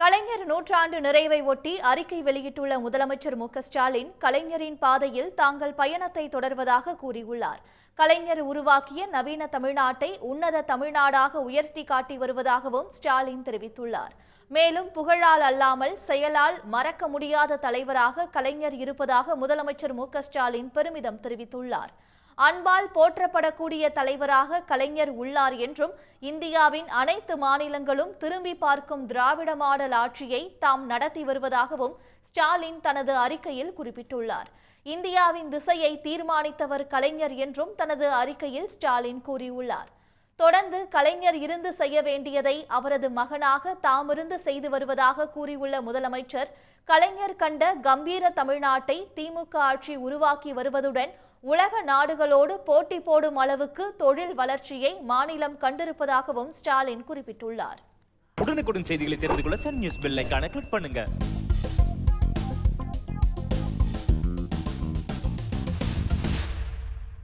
கலைஞர் நூற்றாண்டு நிறைவை ஒட்டி அறிக்கை வெளியிட்டுள்ள முதலமைச்சர் மு.க.ஸ்டாலின் கலைஞரின் பாதையில் தாங்கள் பயணத்தை தொடர்வதாக கூறியுள்ளார். கலைஞர் உருவாக்கிய நவீன தமிழ்நாட்டை உன்னத தமிழ்நாடாக உயர்த்தி காட்டி வருவதாகவும் ஸ்டாலின் தெரிவித்துள்ளார். மேலும் புகழால் அல்லாமல் செயலால் மறக்க முடியாத தலைவராக கலைஞர் இருப்பதாக முதலமைச்சர் மு.க.ஸ்டாலின் பெருமிதம் தெரிவித்துள்ளார். அன்பால் போற்றப்படக்கூடிய தலைவராக கலைஞர் உள்ளார் என்றும் இந்தியாவின் அனைத்து மாநிலங்களும் திரும்பி பார்க்கும் திராவிட மாடல் ஆட்சியை தாம் நடத்தி வருவதாகவும் ஸ்டாலின் தனது அறிக்கையில் குறிப்பிட்டுள்ளார். இந்தியாவின் திசையை தீர்மானித்தவர் கலைஞர் என்றும் தனது அறிக்கையில் ஸ்டாலின் கூறியுள்ளார். தொடர்ந்து கலைஞர் இருந்து செய்ய வேண்டியதை அவரது மகனாக தாமிருந்து செய்து வருவதாக கூறியுள்ள முதலமைச்சர், கலைஞர் கண்ட கம்பீர தமிழ்நாட்டை திமுக ஆட்சி உருவாக்கி வருவதுடன் உலக நாடுகளோடு போட்டி போடும் அளவுக்கு தொழில் வளர்ச்சியை மாநிலம் கண்டிருப்பதாகவும் ஸ்டாலின் குறிப்பிட்டுள்ளார். உடனுக்குடன் செய்திகளை தெரிந்து கொள்ள சன் நியூஸ் பெல் ஐகானை கிளிக் பண்ணுங்க.